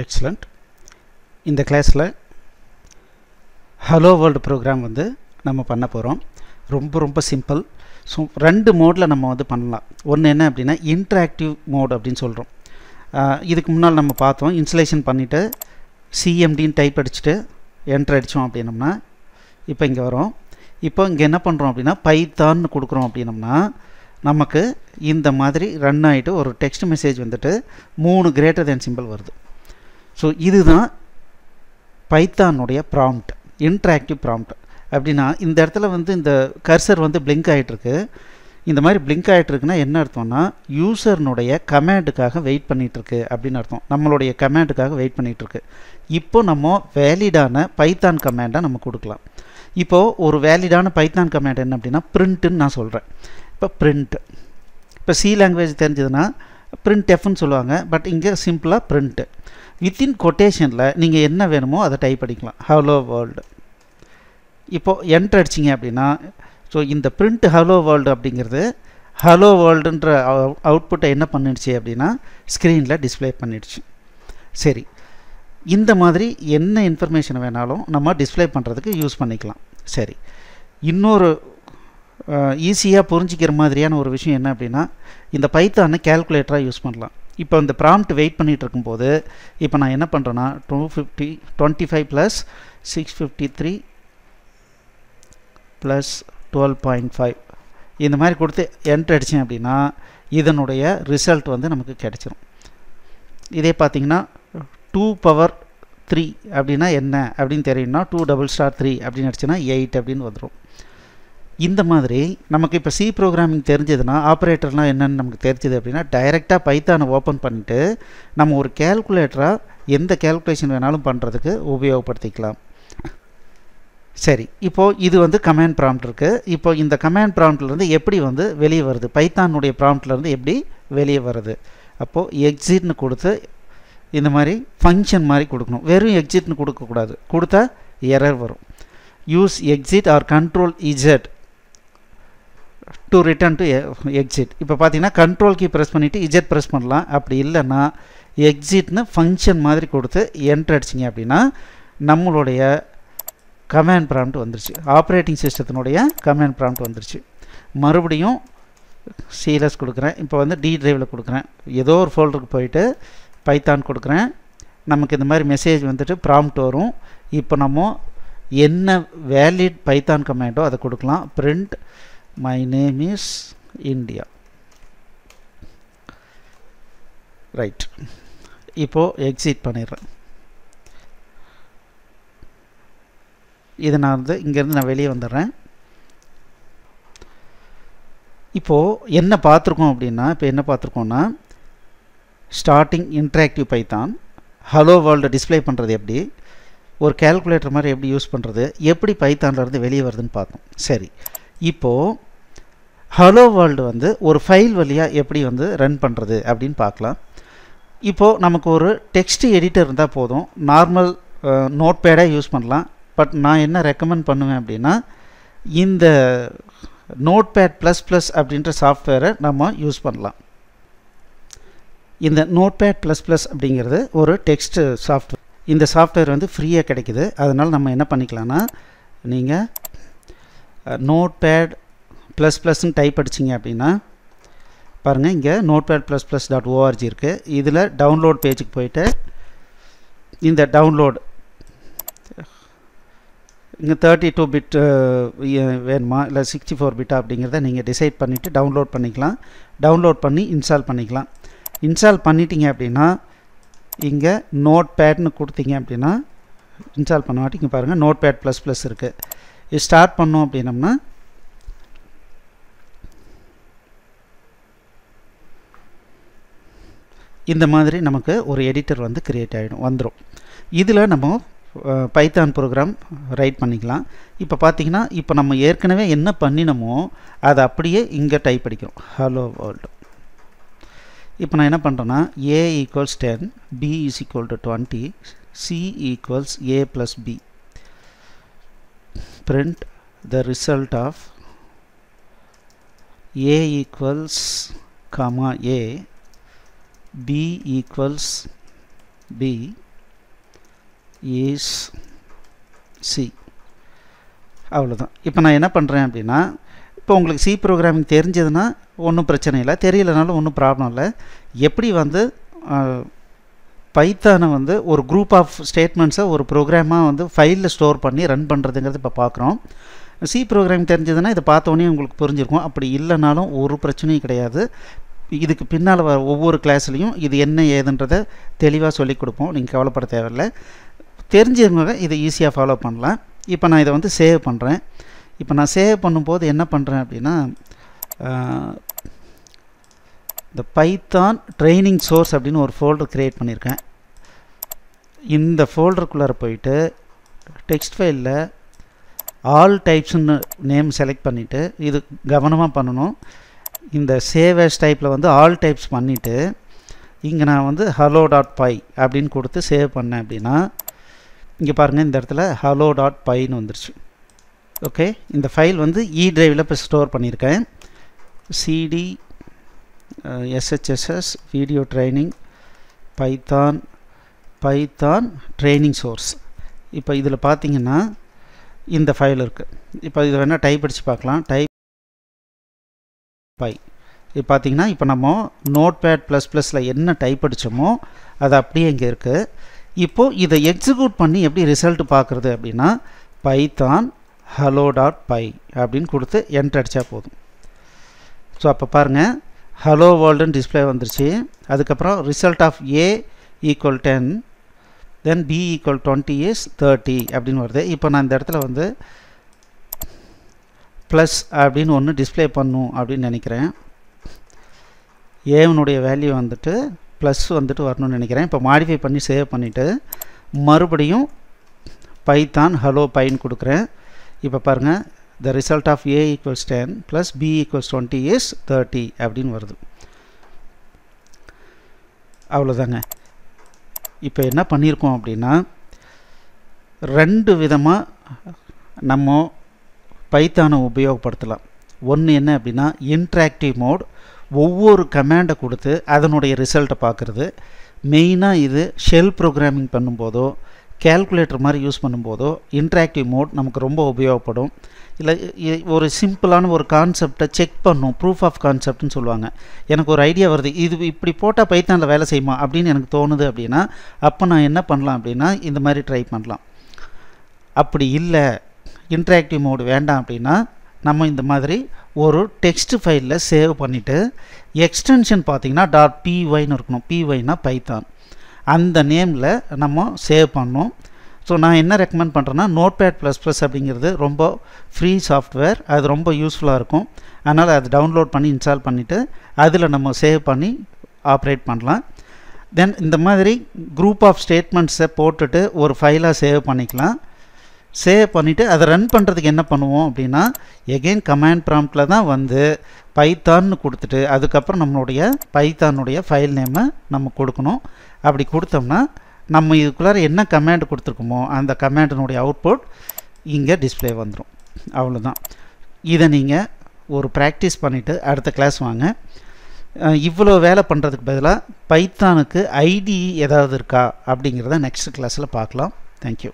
Excellent. இந்த கிளாஸில் hello world program வந்து நம்ம பண்ண போகிறோம். ரொம்ப சிம்பிள். ஸோ ரெண்டு மோடில் நம்ம வந்து பண்ணலாம். ஒன்று என்ன அப்படின்னா இன்ட்ராக்டிவ் மோட் அப்படின்னு சொல்கிறோம். இதுக்கு முன்னால் நம்ம பார்த்தோம். இன்ஸ்டலேஷன் பண்ணிவிட்டு சிஎம்டின்னு டைப் அடிச்சுட்டு என்ட்ரு அடித்தோம் அப்படின்னம்னா இப்போ இங்கே வரும். இப்போ இங்கே என்ன பண்ணுறோம் அப்படின்னா பைத்தான்னு கொடுக்குறோம் அப்படின்னம்னா நமக்கு இந்த மாதிரி ரன் ஆகிட்டு ஒரு டெக்ஸ்ட் மெசேஜ் வந்துட்டு 3 greater than சிம்பிள் வருது. ஸோ இதுதான் பைத்தானுடைய ப்ராம்ப்ட், இன்ட்ராக்டிவ் ப்ராம்ப்ட். அப்படின்னா இந்த இடத்துல வந்து இந்த கர்சர் வந்து பிளிங்க் ஆகிட்டுருக்கு. இந்த மாதிரி பிளிங்க் ஆகிட்டுருக்குன்னா என்ன அர்த்தம்னா யூசர்னுடைய கமாண்டுக்காக வெயிட் பண்ணிகிட்ருக்கு அப்படின்னு அர்த்தம். நம்மளுடைய கமாண்டுக்காக வெயிட் பண்ணிகிட்ருக்கு. இப்போ நம்ம வேலிடான பைத்தான் கமாண்டை நம்ம கொடுக்கலாம். இப்போது ஒரு வேலிடான பைத்தான் கமாண்ட் என்ன அப்படின்னா பிரிண்ட்டுன்னு நான் சொல்கிறேன். இப்போ பிரிண்ட், இப்போ சி லாங்குவேஜ் தெரிஞ்சதுன்னா பிரிண்ட் எஃப்னு சொல்லுவாங்க. பட் இங்கே சிம்பிளாக பிரிண்ட்டு. வித்தின் கொட்டேஷனில் நீங்கள் என்ன வேணுமோ அதை டைப் அடிக்கலாம், ஹலோ வேர்ல்டு. இப்போது என்ட்ரு அடிச்சிங்க அப்படின்னா ஸோ இந்த பிரிண்ட் ஹலோ வேர்ல்டு அப்படிங்கிறது ஹலோ வேர்ல்டுன்ற அவுட்புட்டை என்ன பண்ணிடுச்சு அப்படின்னா ஸ்க்ரீனில் டிஸ்பிளே பண்ணிடுச்சு. சரி, இந்த மாதிரி என்ன இன்ஃபர்மேஷன் வேணாலும் நம்ம டிஸ்பிளே பண்ணுறதுக்கு யூஸ் பண்ணிக்கலாம். சரி, இன்னொரு ஈஸியாக புரிஞ்சிக்கிற மாதிரியான ஒரு விஷயம் என்ன அப்படின்னா இந்த பைத்தானை கேல்குலேட்டராக யூஸ் பண்ணலாம். இப்போ இந்த ப்ராம்ப்ட் வெயிட் பண்ணிகிட்டு இருக்கும்போது இப்போ நான் என்ன பண்ணுறேன்னா 25 + 653 + 12.5 இந்த மாதிரி கொடுத்து என்ட்ரு அடித்தேன் அப்படின்னா இதனுடைய ரிசல்ட் வந்து நமக்கு கிடைச்சிரும். இதே பார்த்திங்கன்னா 2^3 அப்படின்னா என்ன அப்படின்னு தெரியும்னா 2^3 அப்படின்னு அடிச்சுன்னா 8 அப்படின்னு வந்துடும். இந்த மாதிரி நமக்கு இப்போ சி ப்ரோக்ராமிங் தெரிஞ்சதுன்னா ஆப்ரேட்டர்லாம் என்னென்னு நமக்கு தெரிஞ்சது அப்படின்னா டைரெக்டாக பைத்தானை ஓப்பன் பண்ணிவிட்டு நம்ம ஒரு கேல்குலேட்டராக எந்த கேல்குலேஷன் வேணாலும் பண்ணுறதுக்கு உபயோகப்படுத்திக்கலாம். சரி, இப்போது இது வந்து கமாண்ட் ப்ராம்ப்ட் இருக்குது. இப்போ இந்த கமாண்ட் ப்ராம்ப்ட்லேருந்து எப்படி வந்து வெளியே வருது, பைத்தானுடைய ப்ராம்ப்ட்லேருந்து எப்படி வெளியே வருது. அப்போது எக்ஸிட்னு கொடுத்து இந்த மாதிரி ஃபங்க்ஷன் மாதிரி கொடுக்கணும். வெறும் எக்ஸிட்னு கொடுக்கக்கூடாது, கொடுத்தா எரர் வரும். Use exit or control Z to return to exit. இப்போ பார்த்தீங்கன்னா கண்ட்ரோல் கீ ப்ரெஸ் பண்ணிவிட்டு இஜெட் ப்ரெஸ் பண்ணலாம். அப்படி இல்லைன்னா எக்ஸிட்னு ஃபங்க்ஷன் மாதிரி கொடுத்து என்ட்ரு அடிச்சிங்க அப்படின்னா நம்மளுடைய கமாண்ட் ப்ராம்ப்ட் வந்துருச்சு, ஆப்ரேட்டிங் சிஸ்டத்தினுடைய கமாண்ட் ப்ராம்ப்ட் வந்துருச்சு. மறுபடியும் சீலஸ் கொடுக்குறேன். இப்போ வந்து டி ட்ரைவில் கொடுக்குறேன். ஏதோ ஒரு ஃபோல்டருக்கு போயிட்டு பைத்தான் கொடுக்குறேன். நமக்கு இந்த மாதிரி மெசேஜ் வந்துட்டு ப்ராம்ப்ட் வரும். இப்போ நம்ம என்ன வேலிட் பைத்தான் கமாண்டோ அதை கொடுக்கலாம். Print my name is India. Right, இப்போது எக்ஸிட் பண்ணிடுறேன். இது நான் வந்து இங்கேருந்து நான் வெளியே வந்துடுறேன். இப்போது என்ன பார்த்துருக்கோம் அப்படின்னா இப்போ என்ன பார்த்துருக்கோன்னா starting interactive Python, hello world display பண்ணுறது எப்படி, ஒரு கேல்குலேட்டர் மாதிரி எப்படி யூஸ் பண்ணுறது, எப்படி பைத்தான்லேருந்து வெளியே வருதுன்னு பார்த்தோம். சரி, இப்போது ஹலோ வேர்ல்டு வந்து ஒரு ஃபைல் வழியாக எப்படி வந்து ரன் பண்ணுறது அப்படின்னு பார்க்கலாம். இப்போது நமக்கு ஒரு டெக்ஸ்ட் எடிட்டர் இருந்தால் போதும், நார்மல் நோட் பேடே யூஸ் பண்ணலாம். பட் நான் என்ன ரெக்கமெண்ட் பண்ணுவேன் அப்படின்னா இந்த நோட் பேட் ++ அப்படின்ற சாஃப்ட்வேரை நம்ம யூஸ் பண்ணலாம். இந்த நோட் பேட் ++ அப்படிங்கிறது ஒரு டெக்ஸ்ட் சாஃப்ட்வேர். இந்த சாஃப்ட்வேர் வந்து ஃப்ரீயாக கிடைக்குது. அதனால் நம்ம என்ன பண்ணிக்கலாம்னா நீங்கள் நோட் பேட் ++ன்னு டைப் அடிச்சிங்க அப்படின்னா பாருங்கள் இங்கே notepad++.org இருக்குது. இதில் டவுன்லோட் பேஜுக்கு போயிட்டு இந்த டவுன்லோட் இங்கே 32 பிட் வேணுமா இல்லை 64 பிட்டா அப்படிங்கிறத நீங்கள் டிசைட் பண்ணிவிட்டு டவுன்லோட் பண்ணிக்கலாம். டவுன்லோட் பண்ணி இன்ஸ்டால் பண்ணிக்கலாம். இன்ஸ்டால் பண்ணிட்டீங்க அப்படின்னா இங்கே நோட் பேட்னு கொடுத்தீங்க அப்படின்னா இன்ஸ்டால் பண்ண மாட்டி இங்கே பாருங்கள் நோட்பேட் ++ இருக்குது. இது ஸ்டார்ட் பண்ணோம் அப்படின்னம்னா இந்த மாதிரி நமக்கு ஒரு எடிட்டர் வந்து க்ரியேட் ஆகிடும், வந்துடும். இதில் நம்ம பைத்தான் ப்ரோக்ராம் ரைட் பண்ணிக்கலாம். இப்போ பார்த்தீங்கன்னா இப்போ நம்ம ஏற்கனவே என்ன பண்ணினோமோ அதை அப்படியே இங்கே டைப் அடிக்கிறோம், ஹலோ வேர்ல்டு. இப்போ நான் என்ன பண்ணுறேன்னா a = 10, b = 20, c = a + b. print the result of a = a, b = B is C. அவ்வளோதான். இப்போ நான் என்ன பண்ணுறேன் அப்படின்னா, இப்போ உங்களுக்கு சி ப்ரோக்ராமிங் தெரிஞ்சதுன்னா ஒன்றும் பிரச்சனை இல்லை, தெரியலனாலும் ஒன்றும் ப்ராப்ளம் இல்லை. எப்படி வந்து பைத்தானை வந்து ஒரு குரூப் ஆஃப் ஸ்டேட்மெண்ட்ஸை ஒரு ப்ரோக்ராமாக வந்து ஃபைலில் ஸ்டோர் பண்ணி ரன் பண்ணுறதுங்கிறது இப்போ பார்க்குறோம். சி ப்ரோக்ராமிங் தெரிஞ்சதுன்னா இதை பார்த்தோன்னே உங்களுக்கு புரிஞ்சிருக்கும். அப்படி இல்லைனாலும் ஒரு பிரச்சனையும் கிடையாது. இதுக்கு பின்னால் வர ஒவ்வொரு கிளாஸ்லேயும் இது என்ன ஏதுன்றதை தெளிவாக சொல்லிக் கொடுப்போம். நீங்கள் கவலைப்பட தேவையில்லை. தெரிஞ்சவங்க இதை ஈஸியாக ஃபாலோ பண்ணலாம். இப்போ நான் இதை வந்து சேவ் பண்ணுறேன். இப்போ நான் சேவ் பண்ணும்போது என்ன பண்ணுறேன் அப்படின்னா, இந்த பைத்தான் ட்ரைனிங் சோர்ஸ் அப்படின்னு ஒரு ஃபோல்டர் க்ரியேட் பண்ணியிருக்கேன். இந்த ஃபோல்டருக்குள்ளார போயிட்டு டெக்ஸ்ட் ஃபைலில் ஆல் டைப்ஸ்னு நேம் செலக்ட் பண்ணிவிட்டு, இது கவனமாக பண்ணணும். இந்த சேவ் ஆஸ் டைப்பில் வந்து ஆல் டைப்ஸ் பண்ணிவிட்டு இங்கே நான் வந்து hello.py அப்படின்னு கொடுத்து சேவ் பண்ணேன் அப்படின்னா, இங்கே பாருங்கள், இந்த இடத்துல hello.pyன்னு வந்துருச்சு. ஓகே, இந்த ஃபைல் வந்து இ டிரைவில் இப்போ ஸ்டோர் பண்ணியிருக்கேன். cd sHSS video training Python training source. இப்போ இதில் பார்த்தீங்கன்னா இந்த ஃபைல் இருக்குது. இப்போ இதை வேணால் டைப் அடித்து பார்க்கலாம். Type bye. இது பார்த்தீங்கன்னா இப்போ நம்ம நோட்பேட் ++ல் என்ன டைப் அடித்தோமோ அது அப்படியே இங்கே இருக்குது. இப்போது இதை எக்ஸிக்யூட் பண்ணி எப்படி ரிசல்ட் பார்க்குறது அப்படின்னா, பைத்தான் hello.py அப்படின்னு கொடுத்து என்டர் அடித்தா போதும். ஸோ அப்போ பாருங்கள், ஹலோ வேர்ல்டுன்னு டிஸ்பிளே வந்துருச்சு. அதுக்கப்புறம் result of A = 10, then B = 20 is 30 அப்படின்னு வருது. இப்போ நான் இந்த இடத்துல வந்து ப்ளஸ் அப்படின்னு ஒன்று டிஸ்பிளே பண்ணும் அப்படின்னு நினைக்கிறேன். ஏவனுடைய வேல்யூ வந்துட்டு ப்ளஸ் வந்துட்டு வரணும்னு நினைக்கிறேன். இப்போ மாடிஃபை பண்ணி சேவ் பண்ணிவிட்டு மறுபடியும் பைத்தான் hello.pyன்னு கொடுக்குறேன். இப்போ பாருங்கள், the result of A = 10 plus B = 20 is 30 அப்படின்னு வருது. அவ்வளோதாங்க. இப்போ என்ன பண்ணியிருக்கோம் அப்படின்னா, ரெண்டு விதமாக நம்ம பைத்தானை உபயோகப்படுத்தலாம். ஒன்று என்ன அப்படின்னா, இன்ட்ராக்டிவ் மோட், ஒவ்வொரு கமாண்டை கொடுத்து அதனுடைய ரிசல்ட்டை பார்க்குறது. மெயினாக இது ஷெல் ப்ரோக்ராமிங் பண்ணும்போதோ கேல்குலேட்டர் மாதிரி யூஸ் பண்ணும்போதோ இன்ட்ராக்டிவ் மோட் நமக்கு ரொம்ப உபயோகப்படும். இல்லை ஒரு சிம்பிளான ஒரு கான்செப்டை செக் பண்ணும், ப்ரூஃப் ஆஃப் கான்செப்ட்னு சொல்லுவாங்க. எனக்கு ஒரு ஐடியா வருது, இது இப்படி போட்டால் பைத்தானில் வேலை செய்யுமா அப்படின்னு எனக்கு தோணுது அப்படின்னா, அப்போ நான் என்ன பண்ணலாம் அப்படின்னா இந்த மாதிரி ட்ரை பண்ணலாம். அப்படி இல்லை, இன்ட்ராக்டிவ் மோடு வேண்டாம் அப்படின்னா நம்ம இந்த மாதிரி ஒரு டெக்ஸ்ட் ஃபைலில் சேவ் பண்ணிவிட்டு எக்ஸ்டென்ஷன் பார்த்திங்கன்னா .pyன்னு இருக்கணும். pyனா பைத்தான், அந்த நேமில் நம்ம சேவ் பண்ணோம். ஸோ நான் என்ன ரெக்கமெண்ட் பண்ணுறேன்னா, நோட்பேட் ++ அப்படிங்கிறது ரொம்ப ஃப்ரீ சாஃப்ட்வேர், அது ரொம்ப யூஸ்ஃபுல்லாக இருக்கும். அதனால் அது டவுன்லோட் பண்ணி இன்ஸ்டால் பண்ணிவிட்டு அதில் நம்ம சேவ் பண்ணி ஆப்ரேட் பண்ணலாம். தென் இந்த மாதிரி குரூப் ஆஃப் ஸ்டேட்மெண்ட்ஸை போட்டுட்டு ஒரு ஃபைலாக சேவ் பண்ணிக்கலாம். சேவ் பண்ணிவிட்டு அதை ரன் பண்ணுறதுக்கு என்ன பண்ணுவோம் அப்படின்னா, எகெயின் கமாண்ட் ப்ராம்ப்டில் தான் வந்து பைத்தான்னு கொடுத்துட்டு அதுக்கப்புறம் நம்மளுடைய பைத்தானுடைய ஃபைல் நேமை நம்ம கொடுக்கணும். அப்படி கொடுத்தோம்னா நம்ம இதுக்குள்ளார என்ன கமாண்ட் கொடுத்துருக்கோமோ அந்த கமாண்டினுடைய அவுட்புட் இங்கே டிஸ்பிளே வந்துடும். அவ்வளோதான். இதை நீங்கள் ஒரு ப்ராக்டிஸ் பண்ணிவிட்டு அடுத்த கிளாஸ் வாங்க. இவ்வளோ வேலை பண்ணுறதுக்கு பதிலாக பைத்தானுக்கு ஐடிஇ ஏதாவது இருக்கா அப்படிங்கிறத நெக்ஸ்ட் கிளாஸில் பார்க்கலாம். தேங்க்யூ.